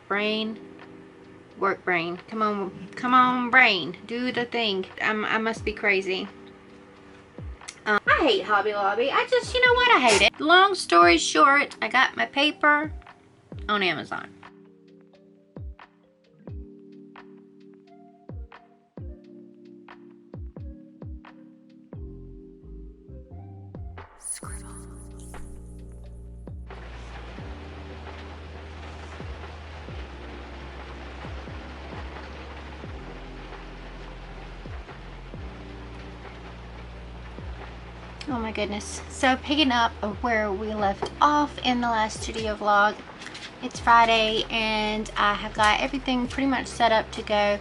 Brain. Work brain. Come on brain. Do the thing. I must be crazy. I hate Hobby Lobby. You know what? I hate it. Long story short, I got my paper on Amazon. Oh my goodness. So picking up where we left off in the last studio vlog, it's Friday and I have got everything pretty much set up to go.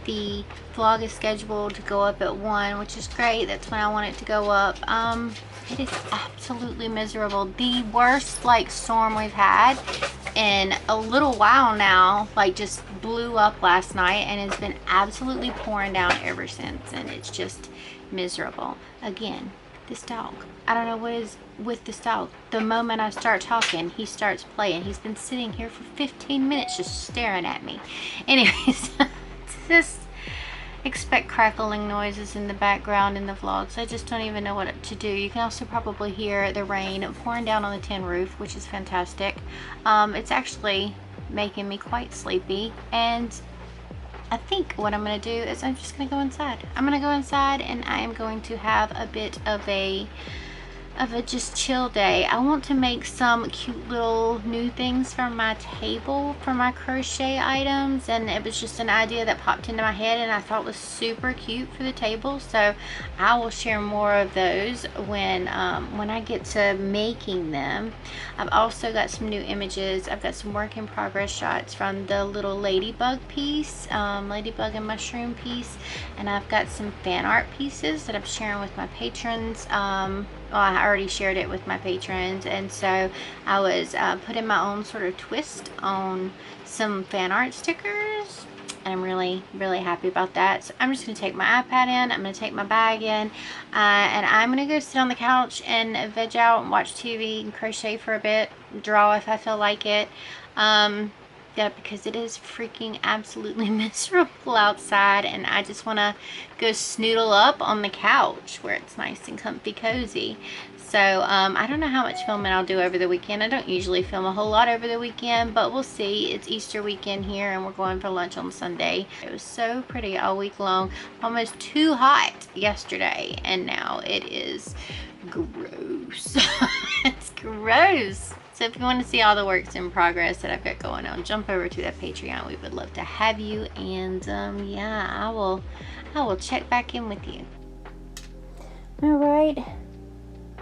The vlog is scheduled to go up at 1, which is great. That's when I want it to go up. It is absolutely miserable. The worst like storm we've had in a little while now, like just blew up last night and it's been absolutely pouring down ever since, and it's just miserable. Again, this dog, I don't know what is with this dog. The moment I start talking, he starts playing. He's been sitting here for 15 minutes just staring at me. Anyways, just expect crackling noises in the background in the vlogs. I just don't even know what to do. You can also probably hear the rain pouring down on the tin roof, which is fantastic. It's actually making me quite sleepy, and I think what I'm going to do is I'm just going to go inside. I'm going to go inside and I am going to have a bit of a just chill day. I want to make some cute little new things for my table for my crochet items, and it was just an idea that popped into my head and I thought was super cute for the table. So I will share more of those when I get to making them. I've also got some new images. I've got some work in progress shots from the little ladybug piece, ladybug and mushroom piece, and I've got some fan art pieces that I'm sharing with my patrons. Well, I already shared it with my patrons, and so I was putting my own sort of twist on some fan art stickers, and I'm really happy about that. So I'm just going to take my iPad in, I'm going to take my bag in, and I'm going to go sit on the couch and veg out and watch TV and crochet for a bit, draw if I feel like it. Yeah, because it is freaking absolutely miserable outside, and I just want to go snoodle up on the couch where it's nice and comfy cozy. So I don't know how much filming I'll do over the weekend. I don't usually film a whole lot over the weekend, but we'll see. It's Easter weekend here and we're going for lunch on Sunday. It was so pretty all week long. Almost too hot yesterday, and now it is gross. It's gross. So if you want to see all the works in progress that I've got going on, jump over to that Patreon. We would love to have you. And yeah, I will check back in with you. All right,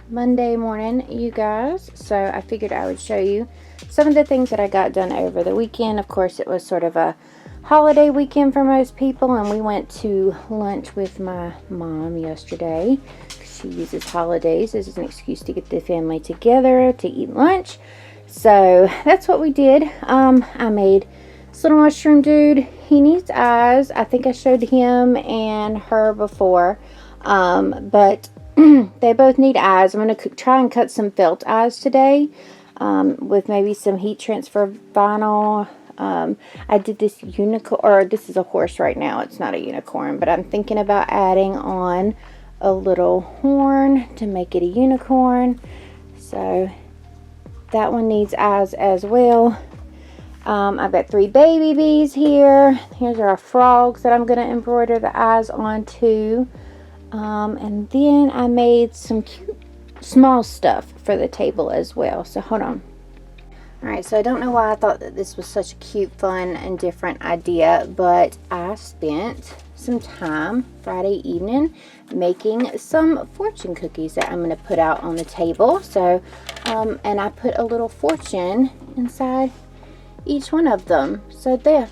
Monday morning, you guys. So I figured I would show you some of the things that I got done over the weekend. Of course, it was sort of a holiday weekend for most people, and we went to lunch with my mom yesterday. She uses holidays as an excuse to get the family together to eat lunch. So that's what we did. I made this little mushroom dude. He needs eyes. I think I showed him and her before, but they both need eyes. I'm going to try and cut some felt eyes today, with maybe some heat transfer vinyl. I did this unicorn, or this is a horse right now. It's not a unicorn, but I'm thinking about adding on a little horn to make it a unicorn. So that one needs eyes as well. I've got 3 baby bees here. Here's our frogs that I'm going to embroider the eyes onto. And then I made some cute small stuff for the table as well. So hold on. Alright, so I don't know why I thought that this was such a cute, fun, and different idea, but I spent some time Friday evening making some fortune cookies that I'm going to put out on the table. So, and I put a little fortune inside each one of them. So they're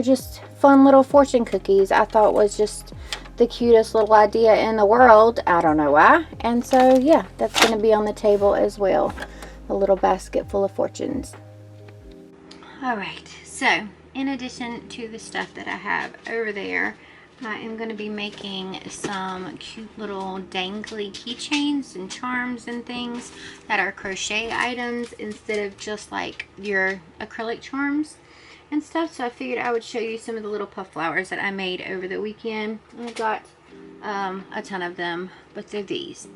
just fun little fortune cookies. I thought was just the cutest little idea in the world. I don't know why. And so, yeah, that's going to be on the table as well. A little basket full of fortunes. Alright, so in addition to the stuff that I have over there, I am going to be making some cute little dangly keychains and charms and things that are crochet items instead of just like your acrylic charms. and stuff, so I figured I would show you some of the little puff flowers that I made over the weekend. I got a ton of them, but they're these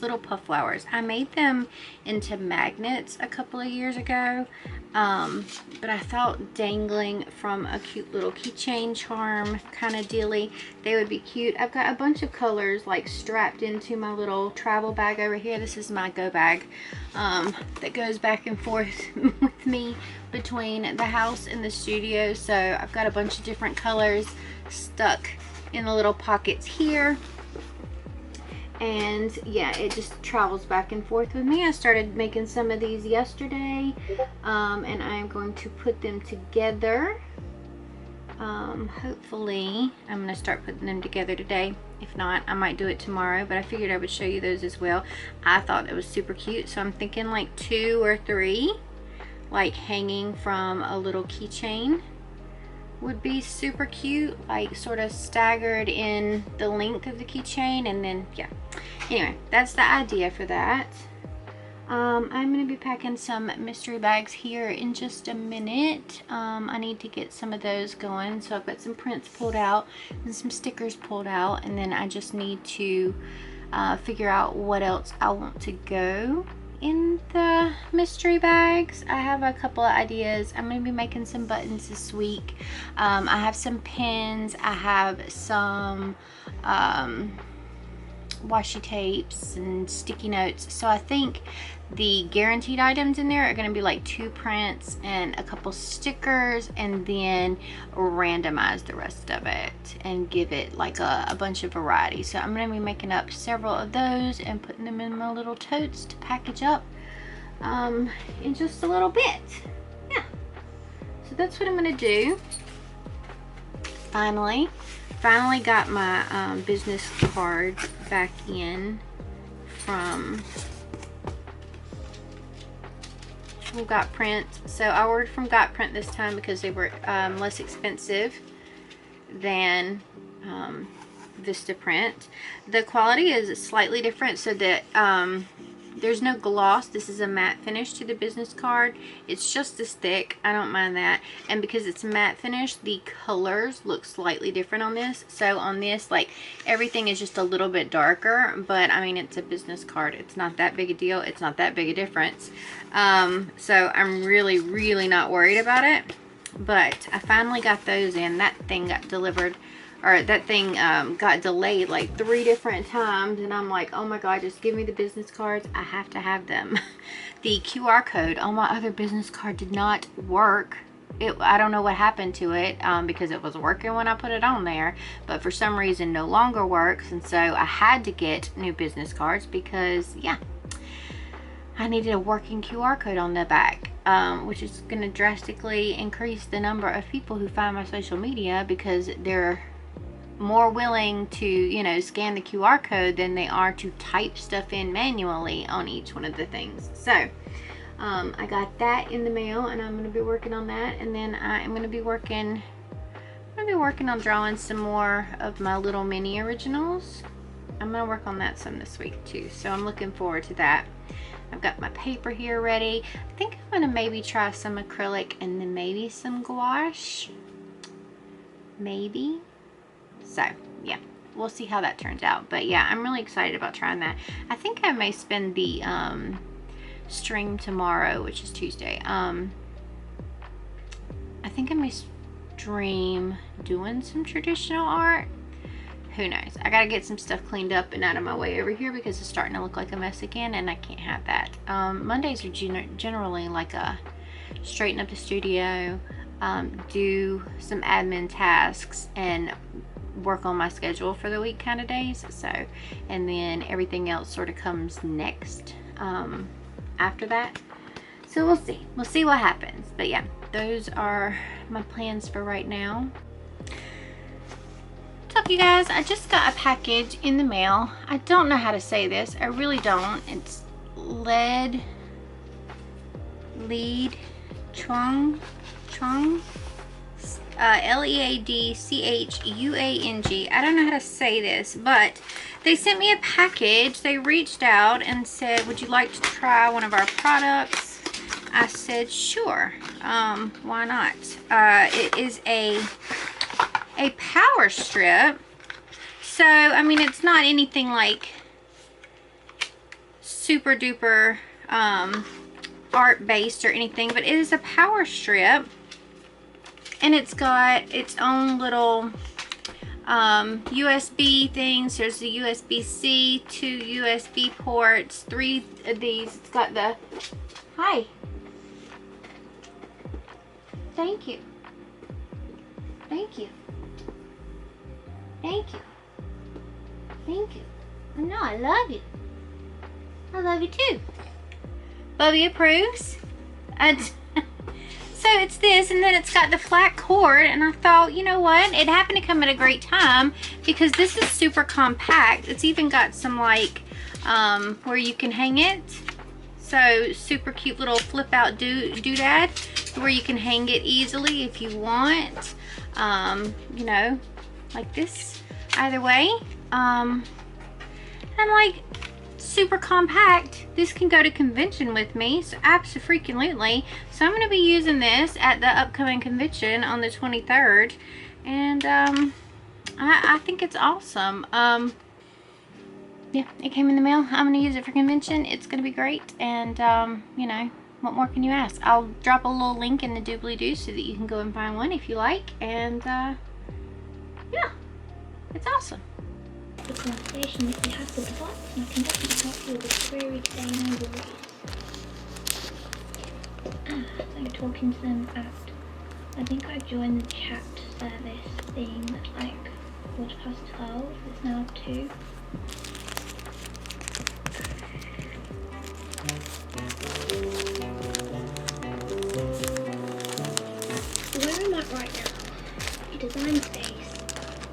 little puff flowers. I made them into magnets a couple of years ago, but I thought dangling from a cute little keychain charm kind of dealy, they would be cute. I've got a bunch of colors like strapped into my little travel bag over here. This is my go bag that goes back and forth with me between the house and the studio, so I've got a bunch of different colors stuck in the little pockets here, and yeah, it just travels back and forth with me. I started making some of these yesterday, and I'm going to put them together. Hopefully I'm going to start putting them together today. If not, I might do it tomorrow, but I figured I would show you those as well. I thought it was super cute, so I'm thinking like 2 or 3 like hanging from a little keychain would be super cute, like sort of staggered in the length of the keychain, and then yeah, anyway, that's the idea for that. I'm going to be packing some mystery bags here in just a minute. I need to get some of those going, so I've got some prints pulled out and some stickers pulled out, and then I just need to figure out what else I want to go in the mystery bags. I have a couple of ideas. I'm going to be making some buttons this week. I have some pins. I have some washi tapes and sticky notes. So I think the guaranteed items in there are going to be like 2 prints and a couple stickers, and then randomize the rest of it and give it like a bunch of variety. So I'm going to be making up several of those and putting them in my little totes to package up in just a little bit. Yeah, so that's what I'm going to do. Finally got my business card back in from Got Print. So I ordered from Got Print this time because they were less expensive than Vista Print. The quality is slightly different, so that there's no gloss. This is a matte finish to the business card. It's just as thick. I don't mind that. And because it's matte finish, the colors look slightly different on this. So on this, like, everything is just a little bit darker, but I mean, it's a business card. It's not that big a deal. It's not that big a difference. So I'm really not worried about it. But I finally got those in. That thing got delivered, or that thing got delayed like 3 different times, and I'm like, oh my god, just give me the business cards. I have to have them. The QR code on my other business card did not work. I don't know what happened to it, because it was working when I put it on there, but for some reason no longer works, and so I had to get new business cards because, yeah, I needed a working QR code on the back, which is going to drastically increase the number of people who find my social media, because they're more willing to, you know, scan the QR code than they are to type stuff in manually on each one of the things. So I got that in the mail, and I'm going to be working on that, and then I am going to be working on drawing some more of my little mini originals. I'm going to work on that some this week too, so I'm looking forward to that. I've got my paper here ready. I think I'm going to maybe try some acrylic and then maybe some gouache, maybe. So yeah, we'll see how that turns out. But yeah, I'm really excited about trying that. I think I may spend the stream tomorrow, which is Tuesday. I think I may stream doing some traditional art. Who knows? I gotta get some stuff cleaned up and out of my way over here because it's starting to look like a mess again, and I can't have that. Mondays are generally like a straighten up the studio, do some admin tasks, and work on my schedule for the week kind of days. So, and then everything else sort of comes next after that. So we'll see what happens. But yeah, those are my plans for right now. What's up, you guys? I just got a package in the mail. I don't know how to say this. I really don't. It's lead Chuang, Leadchuang. I don't know how to say this, but they sent me a package. They reached out and said, would you like to try one of our products? I said, sure. Why not? It is a power strip. So, I mean, it's not anything like super duper art based or anything, but it is a power strip, and it's got its own little USB things. There's the USB-C, 2 USB ports, 3 of these. It's got the, hi, thank you, thank you, thank you, thank you. I know, I love you. I love you too. Bubby approves. And so it's this, and then it's got the flat cord, and I thought, you know what, it happened to come at a great time because this is super compact. It's even got some like where you can hang it. So super cute little flip out doodad where you can hang it easily if you want. You know, like this, either way. I'm like, super compact. This can go to convention with me, so absolutely. So I'm going to be using this at the upcoming convention on the 23rd, and I think it's awesome. Yeah, it came in the mail. I'm going to use it for convention. It's going to be great, and you know, what more can you ask? I'll drop a little link in the doobly-doo so that you can go and find one if you like, and yeah, it's awesome. The conversation that you have with the box, and I can definitely help you with the query today, no worries. So talking to them at, I think I joined the chat service thing at like 12:15. It's now 2. Where I'm at right now, design space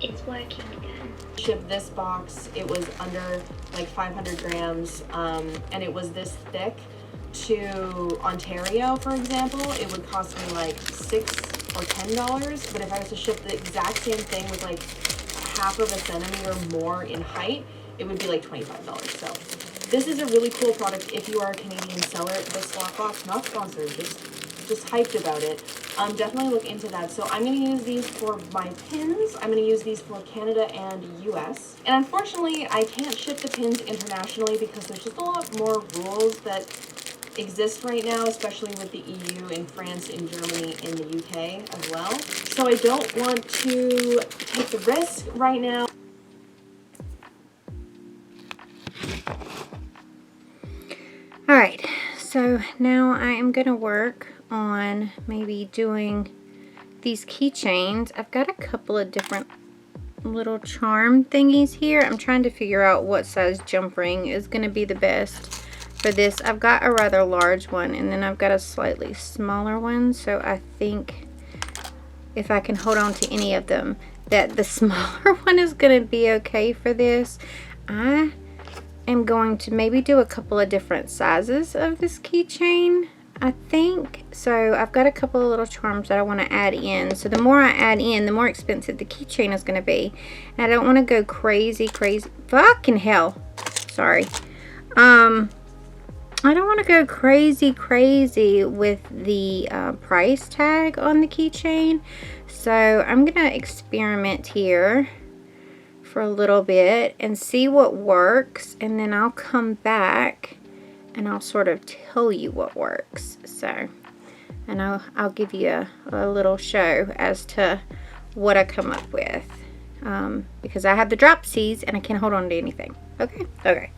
is working again. Shipped this box. It was under like 500 grams, and it was this thick. To Ontario, for example, it would cost me like $6 or $10. But if I was to ship the exact same thing with like half of a centimeter more in height, it would be like $25. So this is a really cool product if you are a Canadian seller. This lock box, not sponsored, just hyped about it. Definitely look into that. So I'm going to use these for my pins. I'm going to use these for Canada and US. And unfortunately, I can't ship the pins internationally because there's just a lot more rules that exist right now, especially with the EU in France, in Germany, in the UK as well. So I don't want to take the risk right now. All right, so now I am going to work on maybe doing these keychains. I've got a couple of different little charm thingies here. I'm trying to figure out what size jump ring is going to be the best for this. I've got a rather large one, and then I've got a slightly smaller one, so I think if I can hold on to any of them, that the smaller one is going to be okay for this. I am going to maybe do a couple of different sizes of this keychain, I think. So I've got a couple of little charms that I want to add in. So the more I add in, the more expensive the keychain is going to be. And I don't want to go crazy. Fucking hell. Sorry. I don't want to go crazy with the price tag on the keychain. So I'm going to experiment here for a little bit and see what works. And then I'll come back and I'll sort of tell you what works. So, and I'll give you a little show as to what I come up with. Because I have the dropsies and I can't hold on to anything. Okay.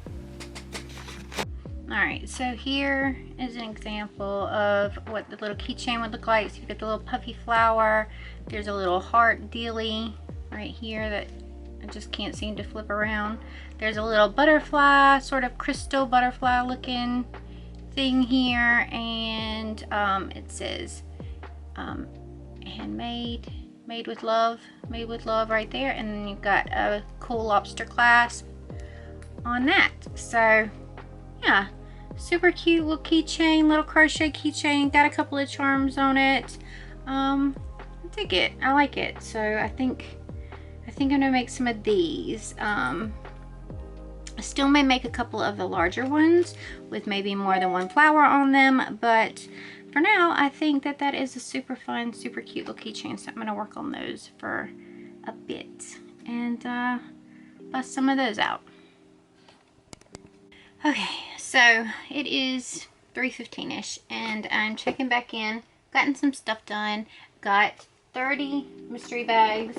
Alright, so here is an example of what the little keychain would look like. So you've got the little puffy flower. There's a little heart dealy right here that I just can't seem to flip around. There's a little butterfly, sort of crystal butterfly looking thing here, and it says handmade, made with love right there, and then you've got a cool lobster clasp on that. So yeah, super cute little keychain, little crochet keychain. Got a couple of charms on it. I dig it. I like it. So I think I'm gonna make some of these. I still may make a couple of the larger ones with maybe more than one flower on them, but for now, I think that that is a super fun, super cute little keychain. So I'm going to work on those for a bit and bust some of those out. Okay, so it is 3:15ish and I'm checking back in. Gotten some stuff done. Got 30 mystery bags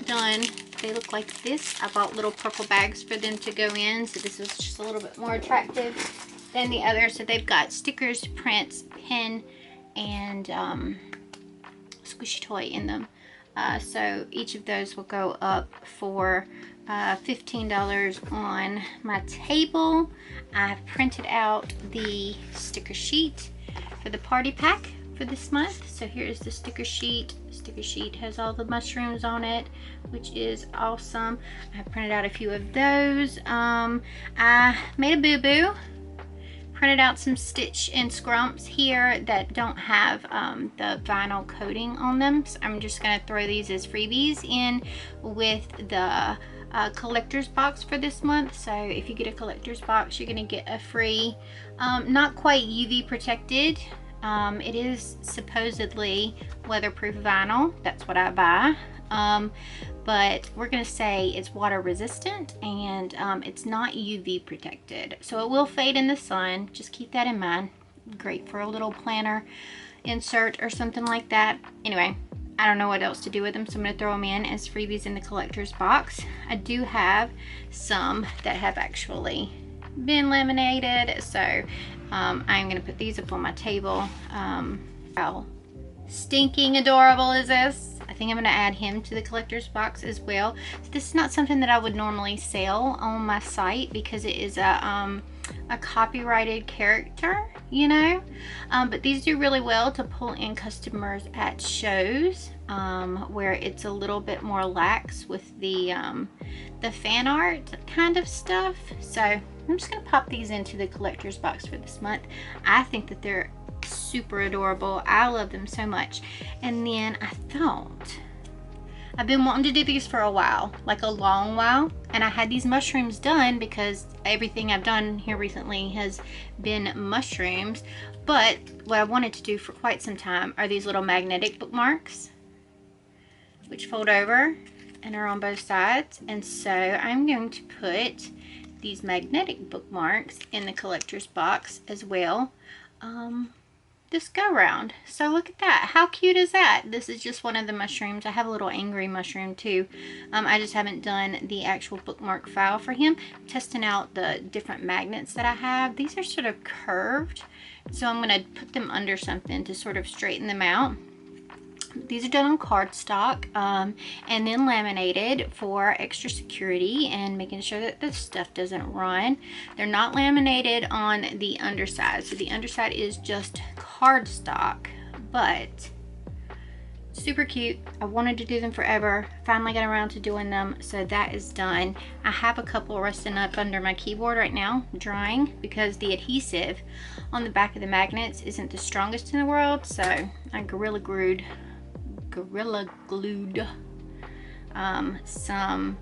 done. They look like this. I bought little purple bags for them to go in, so this was just a little bit more attractive than the other. So they've got stickers, prints, pen, and squishy toy in them. So each of those will go up for $15 on my table. I've printed out the sticker sheet for the party pack for this month. So here is the sticker sheet. The sticker sheet has all the mushrooms on it, which is awesome. I printed out a few of those. I made a boo-boo. Printed out some stitch and scrumps here that don't have the vinyl coating on them. So I'm just going to throw these as freebies in with the collector's box for this month. So if you get a collector's box, you're going to get a free, not quite UV protected. It is supposedly weatherproof vinyl. That's what I buy. But we're going to say it's water resistant and it's not UV protected. So it will fade in the sun. Just keep that in mind. Great for a little planner insert or something like that. Anyway, I don't know what else to do with them, so I'm going to throw them in as freebies in the collector's box. I do have some that have actually been laminated, so I'm going to put these up on my table. How stinking adorable is this? I think I'm going to add him to the collector's box as well. So this is not something that I would normally sell on my site because it is a copyrighted character, you know, but these do really well to pull in customers at shows where it's a little bit more lax with the fan art kind of stuff. So I'm just going to pop these into the collector's box for this month. I think that they're super adorable. I love them so much. And then I thought, I've been wanting to do these for a while, like a long while, and I had these mushrooms done because everything I've done here recently has been mushrooms. But what I wanted to do for quite some time are these little magnetic bookmarks, which fold over and are on both sides. And so I'm going to put these magnetic bookmarks in the collector's box as well. This go round. So look at that. How cute is that? This is just one of the mushrooms. I have a little angry mushroom too. I just haven't done the actual bookmark file for him. I'm testing out the different magnets that I have. These are sort of curved, so I'm going to put them under something to sort of straighten them out. These are done on cardstock and then laminated for extra security and making sure that the stuff doesn't run. They're not laminated on the underside, so the underside is just cardstock, but super cute. I wanted to do them forever. Finally got around to doing them, so that is done. I have a couple resting up under my keyboard right now, drying, because the adhesive on the back of the magnets isn't the strongest in the world, so I gorilla glued some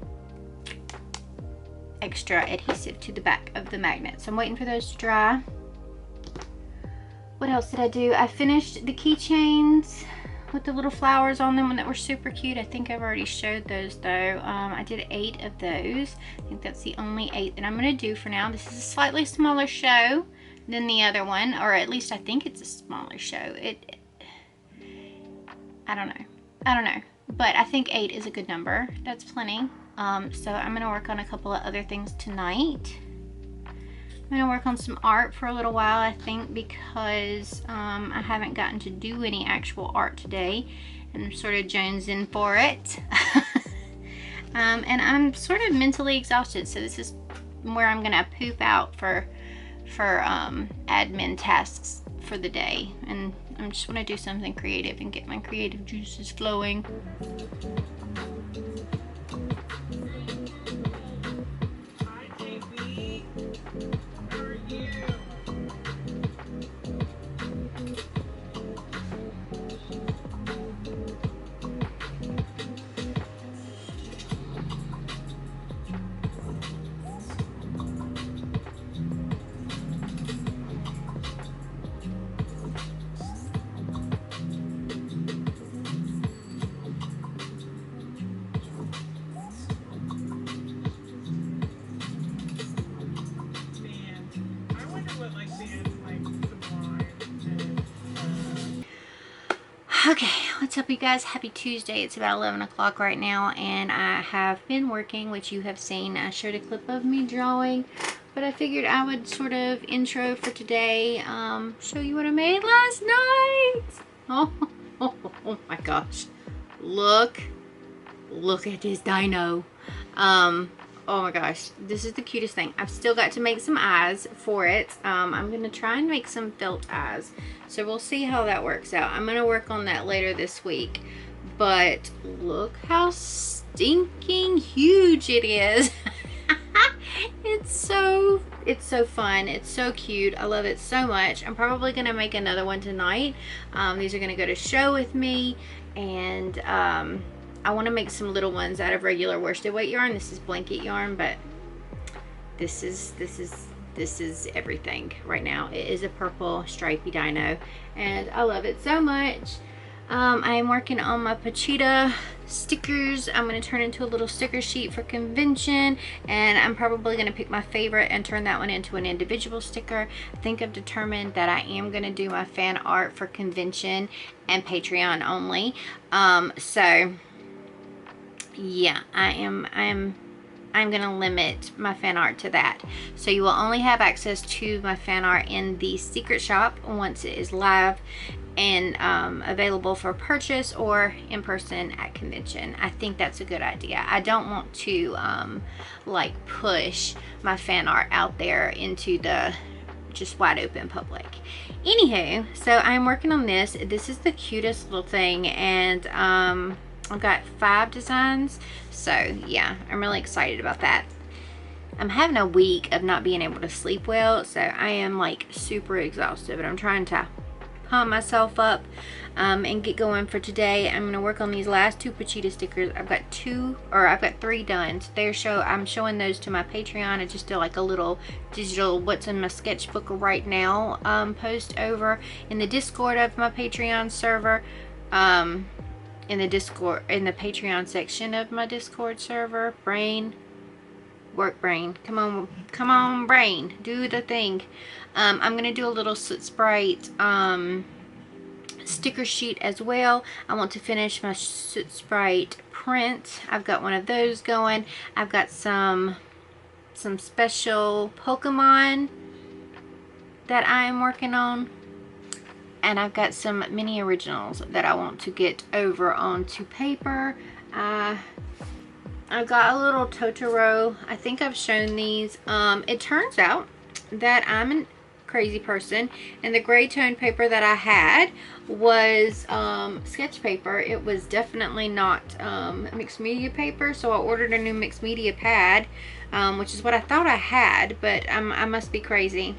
extra adhesive to the back of the magnet. So I'm waiting for those to dry. What else did I do? I finished the keychains with the little flowers on them that were super cute. I think I've already showed those though. I did 8 of those. I think that's the only 8 that I'm going to do for now. This is a slightly smaller show than the other one, or at least I think it's a smaller show. I don't know, but I think 8 is a good number. That's plenty. So I'm gonna work on a couple of other things tonight. I'm gonna work on some art for a little while, I think, because I haven't gotten to do any actual art today, and I'm sort of jonesing for it. And I'm sort of mentally exhausted, so this is where I'm gonna poop out for admin tasks for the day, and I just want to do something creative and get my creative juices flowing. Okay, what's up you guys? Happy Tuesday. It's about 11 o'clock right now and I have been working, which you have seen. I showed a clip of me drawing, but I figured I would sort of intro for today, show you what I made last night. Oh my gosh. Look at this dino. Oh my gosh, this is the cutest thing. I've still got to make some eyes for it. I'm gonna try and make some felt eyes, so we'll see how that works out. I'm gonna work on that later this week, but look how stinking huge it is. It's so fun. It's so cute. I love it so much. I'm probably gonna make another one tonight. These are gonna go to show with me, and I want to make some little ones out of regular worsted weight yarn. This is blanket yarn, but this is everything right now. It is a purple stripy dino and I love it so much. I am working on my Pachita stickers. I'm going to turn into a little sticker sheet for convention, and I'm probably going to pick my favorite and turn that one into an individual sticker. I think I've determined that I am going to do my fan art for convention and Patreon only. So yeah, I'm gonna limit my fan art to that. So you will only have access to my fan art in the secret shop once it is live and available for purchase, or in person at convention. I think that's a good idea. I don't want to like push my fan art out there into the just wide open public. Anywho, so I'm working on this. This is the cutest little thing, and I've got 5 designs, so yeah, I'm really excited about that. I'm having a week of not being able to sleep well, so I am like super exhausted, but I'm trying to pump myself up and get going for today. I'm gonna work on these last 2 Pachita stickers. I've got 3 done. So I'm showing those to my Patreon. I just did like a little digital what's in my sketchbook right now post over in the Discord of my Patreon server. In the Patreon section of my Discord server. Work brain, come on brain, do the thing. I'm gonna do a little Soot Sprite sticker sheet as well. I want to finish my Soot Sprite print. I've got one of those going. I've got some special Pokemon that I am working on. And I've got some mini originals that I want to get over onto paper. I've got a little Totoro. I think I've shown these. It turns out that I'm a crazy person, and the gray tone paper that I had was sketch paper. It was definitely not mixed media paper, so I ordered a new mixed media pad, which is what I thought I had, but I must be crazy.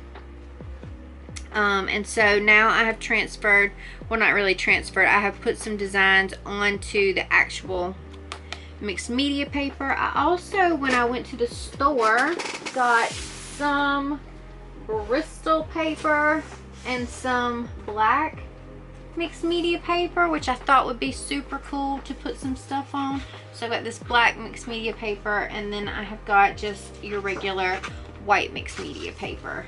And so now I have transferred, well, not really transferred, I have put some designs onto the actual mixed media paper. I also, when I went to the store, got some Bristol paper and some black mixed media paper, which I thought would be super cool to put some stuff on. So I got this black mixed media paper, and then I have got just your regular white mixed media paper.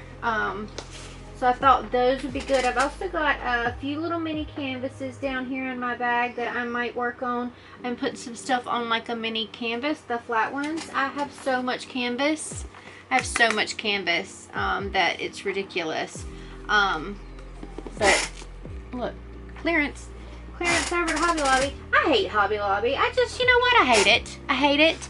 So I thought those would be good. I've also got a few little mini canvases down here in my bag that I might work on and put some stuff on, like a mini canvas, the flat ones. I have so much canvas. I have so much canvas that it's ridiculous. But look, clearance over at Hobby Lobby. I hate Hobby Lobby. I just, you know what? I hate it. I hate it.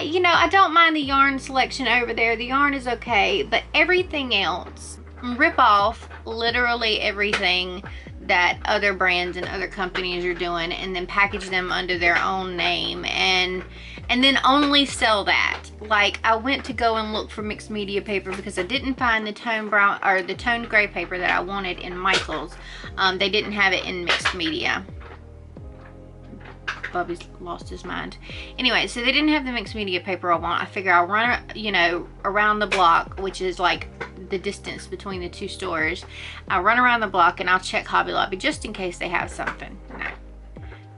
You know, I don't mind the yarn selection over there. The yarn is okay, but everything else, rip off literally everything that other brands and other companies are doing, and then package them under their own name, and then only sell that. Like, I went to go and look for mixed media paper because I didn't find the tone brown or the toned gray paper that I wanted in Michael's. They didn't have it in mixed media. Bubby's lost his mind. Anyway, so they didn't have the mixed media paper I want. I figure I'll run, you know, around the block, which is like the distance between the 2 stores. I'll run around the block and I'll check Hobby Lobby just in case they have something.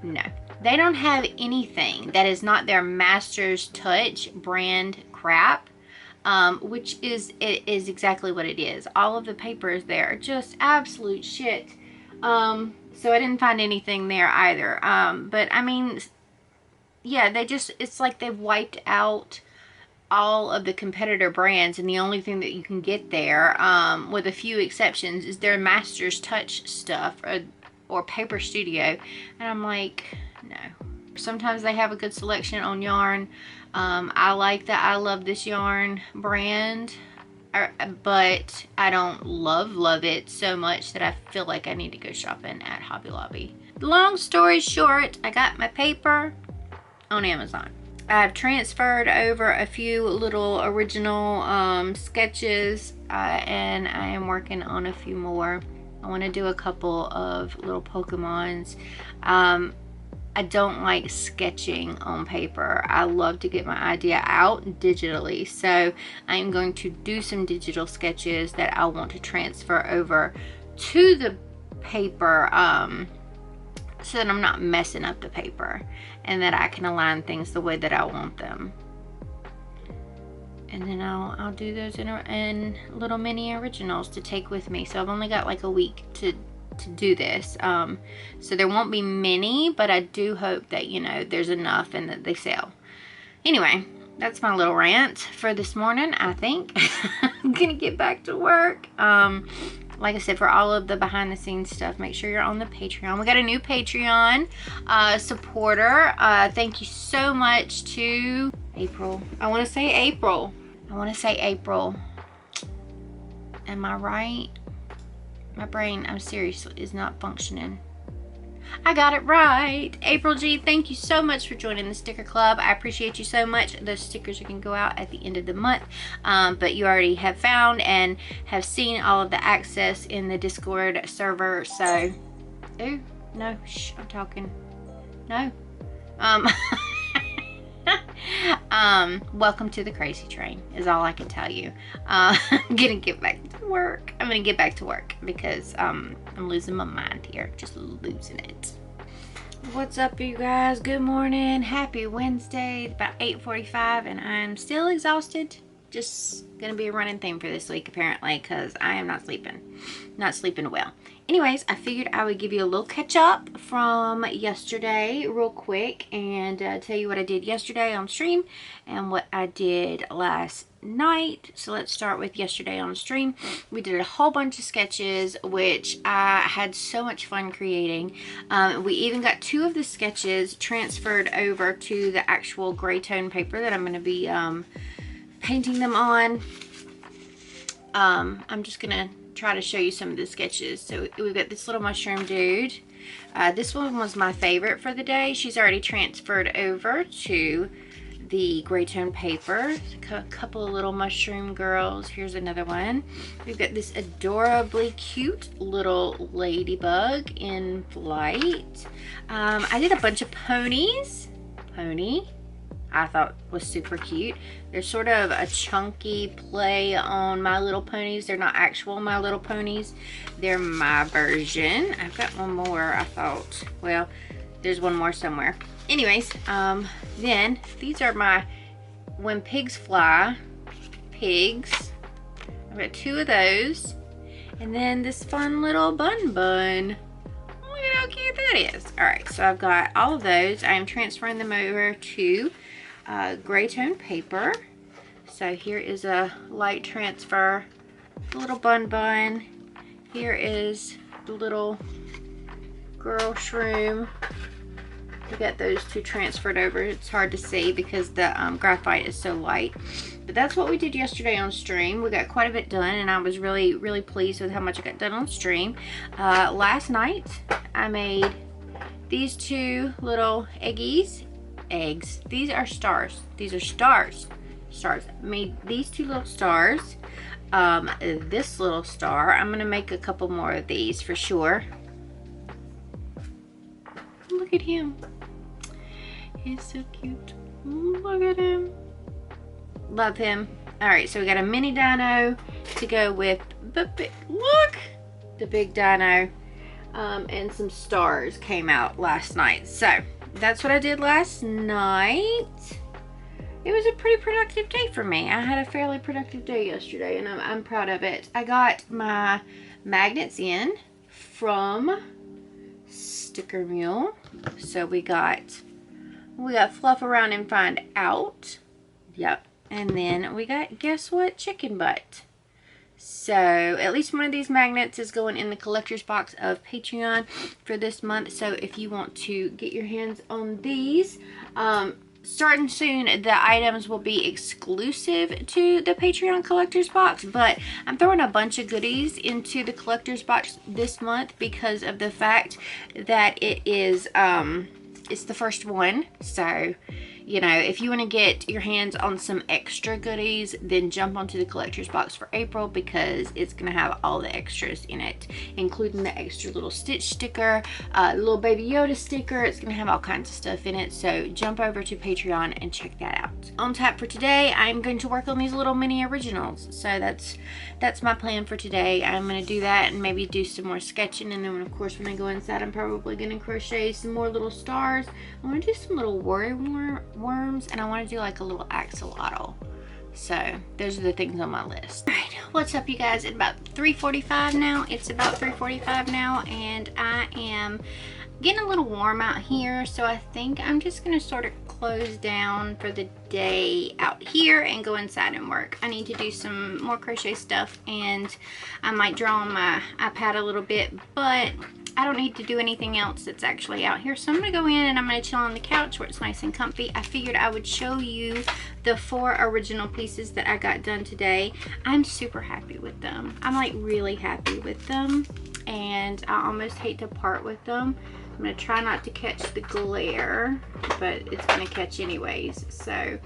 No. They don't have anything that is not their Master's Touch brand crap. which is, it is exactly what it is. All of the papers there are just absolute shit. So I didn't find anything there either. But I mean, yeah, they just, it's like they've wiped out all of the competitor brands, and the only thing that you can get there, with a few exceptions, is their Master's Touch stuff or Paper Studio. And I'm like, no. Sometimes they have a good selection on yarn. I like that I Love This Yarn brand, but I don't love it so much that I feel like I need to go shopping at Hobby Lobby. Long story short, I got my paper on Amazon. I've transferred over a few little original sketches, and I am working on a few more. I want to do a couple of little Pokemons. I don't like sketching on paper. I love to get my idea out digitally. So I am going to do some digital sketches that I want to transfer over to the paper, so that I'm not messing up the paper, and that I can align things the way that I want them. And then I'll do those in little mini originals to take with me. So I've only got like a week to do this, so there won't be many, but I do hope that, you know, there's enough and that they sell. Anyway, that's my little rant for this morning. I think I'm gonna get back to work. Like I said, for all of the behind the scenes stuff, make sure you're on the Patreon. We got a new Patreon supporter. Thank you so much to April. I want to say April. Am I right? My brain, I'm serious, is not functioning. I got it right. April G, thank you so much for joining the sticker club. I appreciate you so much. Those stickers are going to go out at the end of the month. But you already have found and have seen all of the access in the Discord server. So, ooh, no, shh, I'm talking. No. Welcome to the crazy train is all I can tell you. I'm gonna get back to work. I'm gonna get back to work because I'm losing my mind here, just losing it. What's up, you guys? Good morning, happy Wednesday. About 8:45 and I'm still exhausted. Just gonna be a running theme for this week apparently, because I am not sleeping well. Anyways, I figured I would give you a little catch up from yesterday real quick and tell you what I did yesterday on stream and what I did last night. So let's start with yesterday on stream. We did a whole bunch of sketches, which I had so much fun creating. We even got 2 of the sketches transferred over to the actual gray tone paper that I'm going to be painting them on. I'm just gonna try to show you some of the sketches. So we've got this little mushroom dude. This one was my favorite for the day. She's already transferred over to the gray tone paper. A couple of little mushroom girls. Here's another one. We've got this adorably cute little ladybug in flight. I did a bunch of ponies. I thought was super cute. They're sort of a chunky play on My Little Ponies. They're not actual My Little Ponies. They're my version. I've got one more, I thought. Well, there's one more somewhere. Anyways, then these are my When Pigs Fly pigs. I've got 2 of those. And then this fun little bun. Look at how cute that is. Alright, so I've got all of those. I am transferring them over to gray tone paper. So here is a light transfer, the little bun. Here is the little girl shroom. We got those 2 transferred over. It's hard to see because the graphite is so light. But that's what we did yesterday on stream. We got quite a bit done and I was really pleased with how much I got done on stream. Last night I made these 2 little eggs. These are stars. These are stars. I made these 2 little stars. This little star. I'm gonna make a couple more of these for sure. Look at him. He's so cute. Look at him. Love him. Alright, so we got a mini dino to go with the big, look! The big dino. And some stars came out last night. So, that's what I did last night. it was a pretty productive day for me. I had a fairly productive day yesterday, and I'm proud of it. I got my magnets in from Sticker Mule. So we got Fluff Around and Find Out. Yep. And then we got, guess what, Chicken Butt. So at least one of these magnets is going in the collector's box of Patreon for this month. So if you want to get your hands on these, starting soon, the items will be exclusive to the Patreon collector's box, but I'm throwing a bunch of goodies into the collector's box this month because of the fact that it is it's the first one. So, you know, if you want to get your hands on some extra goodies, then jump onto the collector's box for April, because it's going to have all the extras in it, including the extra little Stitch sticker, little Baby Yoda sticker. It's going to have all kinds of stuff in it. So jump over to Patreon and check that out. On tap for today, I'm going to work on these little mini originals. So that's my plan for today. I'm going to do that and maybe do some more sketching. And then, of course, when I go inside, I'm probably going to crochet some more little stars. I want to do some little worms, and I want to do like a little axolotl. So those are the things on my list. All right, what's up, you guys? It's about 3:45 now. It's about 3:45 now, and I am getting a little warm out here, so I think I'm just gonna sort of close down for the day out here and go inside and work. I need to do some more crochet stuff, and I might draw on my iPad a little bit, but I don't need to do anything else that's actually out here. So I'm gonna go in and I'm gonna chill on the couch where it's nice and comfy. I figured I would show you the 4 original pieces that I got done today. I'm super happy with them. I'm like really happy with them, and I almost hate to part with them. I'm gonna try not to catch the glare, but it's gonna catch anyways. So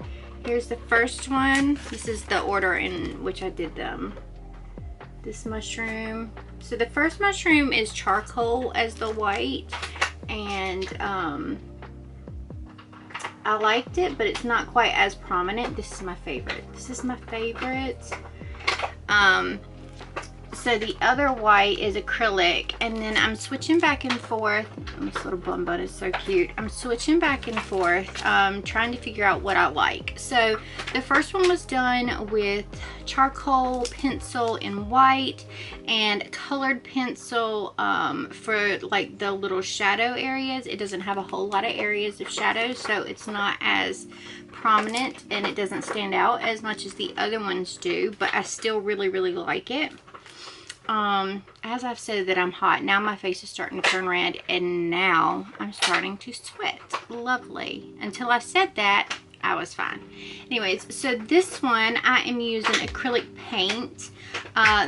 here's the first one. This is the order in which I did them. This mushroom. So the first mushroom is charcoal as the white, and I liked it, but it's not quite as prominent. This is my favorite. This is my favorite. So the other white is acrylic, and then I'm switching back and forth. This little bum bun is so cute. I'm switching back and forth, trying to figure out what I like. So the first one was done with charcoal pencil in white and colored pencil for like the little shadow areas. It doesn't have a whole lot of areas of shadow, so it's not as prominent and it doesn't stand out as much as the other ones do, but I still really like it. As I've said that I'm hot, now my face is starting to turn red, and now I'm starting to sweat. Lovely. Until I said that, I was fine. Anyways, so this one I am using acrylic paint.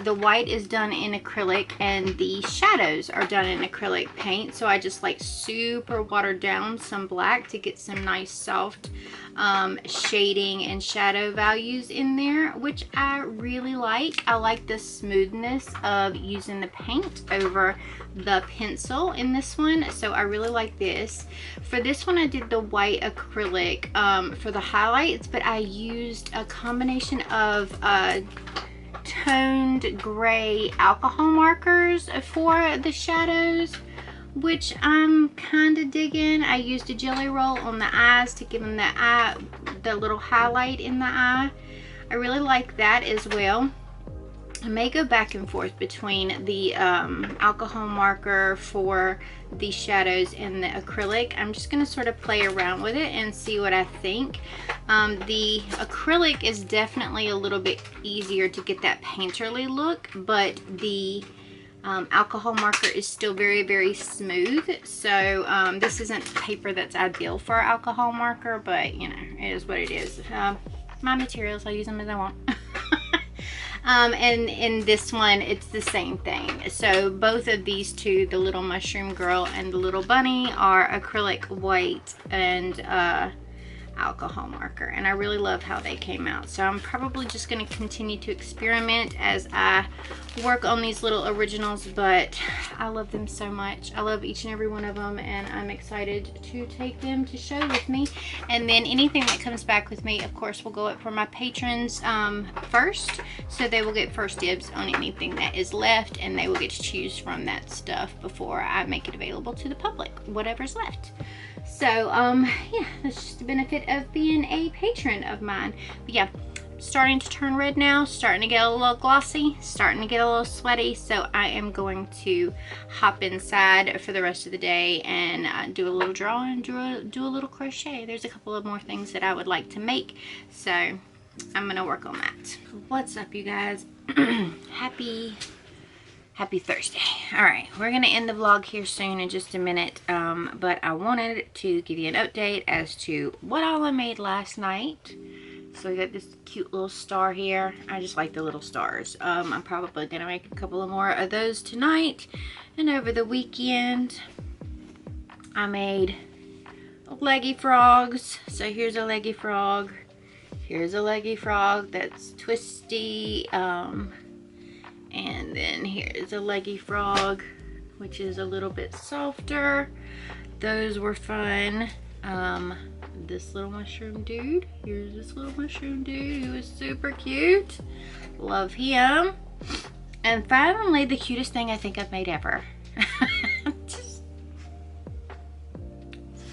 The white is done in acrylic and the shadows are done in acrylic paint. So I just like super watered down some black to get some nice soft shading and shadow values in there, which I really like. I like the smoothness of using the paint over the pencil in this one, so I really like this. For this one I did the white acrylic for the highlights, but I used a combination of toned gray alcohol markers for the shadows, which I'm kind of digging. I used a jelly roll on the eyes to give them the little highlight in the eye. I really like that as well. I may go back and forth between the alcohol marker for the shadows and the acrylic. I'm just going to sort of play around with it and see what I think. The acrylic is definitely a little bit easier to get that painterly look, but the alcohol marker is still very smooth. So this isn't paper that's ideal for alcohol marker, but you know, it is what it is. My materials, I use them as I want. And in this one, it's the same thing. So both of these two, the little mushroom girl and the little bunny, are acrylic white and alcohol marker, and I really love how they came out. So I'm probably just going to continue to experiment as I work on these little originals, but I love them so much. I love each and every one of them, and I'm excited to take them to show with me. And then anything that comes back with me, of course, will go up for my patrons first, so they will get first dibs on anything that is left, and they will get to choose from that stuff before I make it available to the public, whatever's left. So yeah, that's just the benefit of being a patron of mine. But yeah, starting to turn red now, starting to get a little glossy, starting to get a little sweaty. So I am going to hop inside for the rest of the day and do a little drawing, do a little crochet. There's a couple of more things that I would like to make, so I'm gonna work on that. What's up, you guys? Happy Thursday. All right, we're gonna end the vlog here soon in just a minute, but I wanted to give you an update as to what all I made last night. So we got this cute little star here. I just like the little stars. I'm probably gonna make a couple of more of those tonight. And over the weekend, I made leggy frogs. So here's a leggy frog. Here's a leggy frog that's twisty. And then here's a leggy frog, which is a little bit softer. Those were fun. This little mushroom dude. Here's this little mushroom dude who is super cute. Love him. And finally, the cutest thing I think I've made ever. Just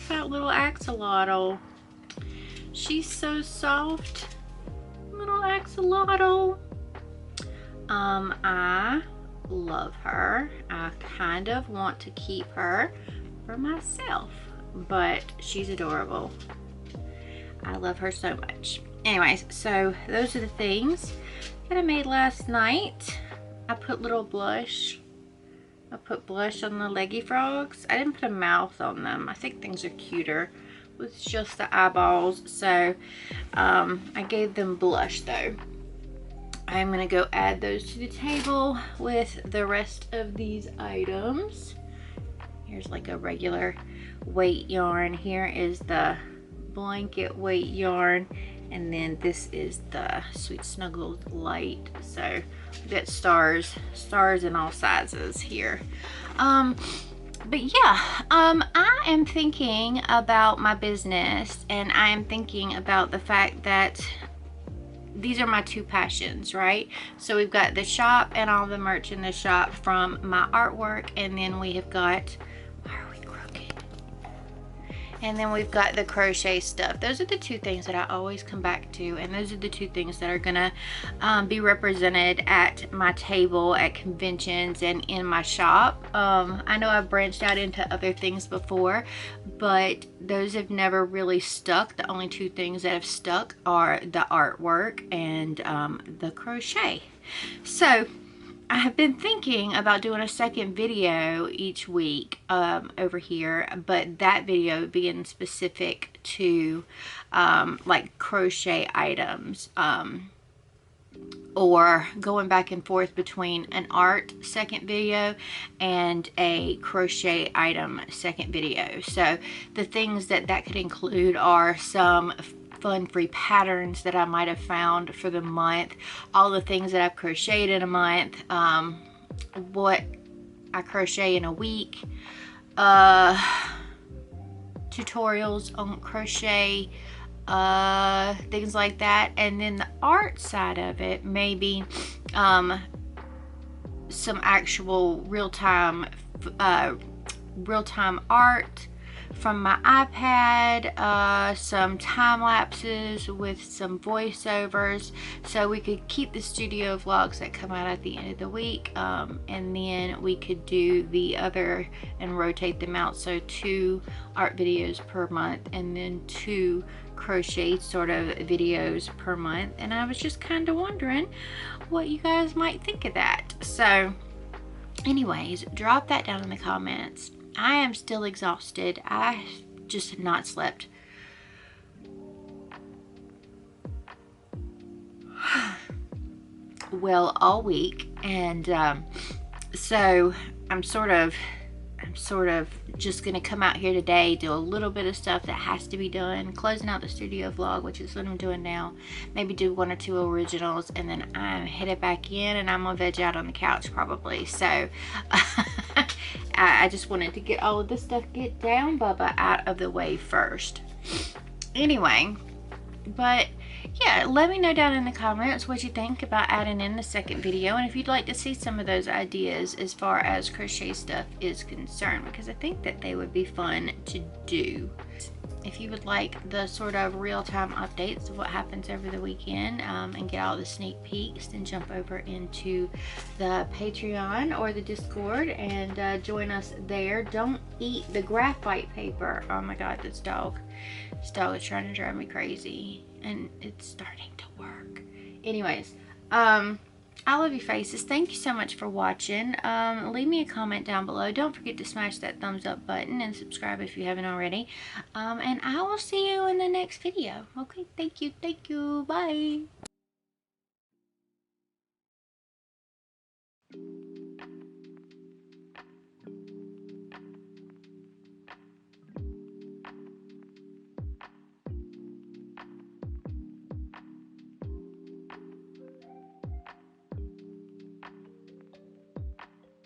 that little axolotl. She's so soft. Little axolotl. I love her. I kind of want to keep her for myself, but she's adorable. I love her so much. Anyways, so those are the things that I made last night. I put little blush. I put blush on the leggy frogs. I didn't put a mouth on them. I think things are cuter with just the eyeballs. So I gave them blush though. I'm gonna go add those to the table with the rest of these items. Here's like a regular weight yarn. Here is the blanket weight yarn, and then this is the Sweet Snuggles light. So we've got stars in all sizes here. But yeah, I am thinking about my business, and I am thinking about the fact that these are my two passions, right? So we've got the shop and all the merch in the shop from my artwork, and then we have got, why are we crooked? And then we've got the crochet stuff. Those are the two things that I always come back to, and those are the two things that are gonna be represented at my table at conventions and in my shop. I know I've branched out into other things before, but those have never really stuck. The only two things that have stuck are the artwork and the crochet. So I have been thinking about doing a second video each week over here, but that video being specific to like crochet items, or going back and forth between an art second video and a crochet item second video. So the things that could include are some fun free patterns that I might have found for the month, all the things that I've crocheted in a month, what I crochet in a week, tutorials on crochet, things like that. And then the art side of it, maybe some actual real-time art from my iPad, some time lapses with some voiceovers, so we could keep the studio vlogs that come out at the end of the week, and then we could do the other and rotate them out, so 2 art videos per month and then 2 crochet sort of videos per month. And I was just kind of wondering what you guys might think of that. So anyways, drop that down in the comments. I am still exhausted. I just have not slept. Well, all week, and so I'm sort of just gonna come out here today, do a little bit of stuff that has to be done, closing out the studio vlog, which is what I'm doing now, maybe do 1 or 2 originals, and then I'm headed back in and I'm gonna veg out on the couch probably. So I just wanted to get all of this stuff, get down Bubba out of the way first. Anyway, but yeah, let me know down in the comments what you think about adding in the second video, and if you'd like to see some of those ideas as far as crochet stuff is concerned, because I think that they would be fun to do. If you would like the sort of real-time updates of what happens over the weekend, and get all the sneak peeks, then jump over into the Patreon or the Discord and join us there. Don't eat the graphite paper. Oh my god, this dog is trying to drive me crazy, and it's starting to work. Anyways, I love you faces. Thank you so much for watching. Leave me a comment down below. Don't forget to smash that thumbs up button and subscribe if you haven't already. And I will see you in the next video. Okay, thank you, bye.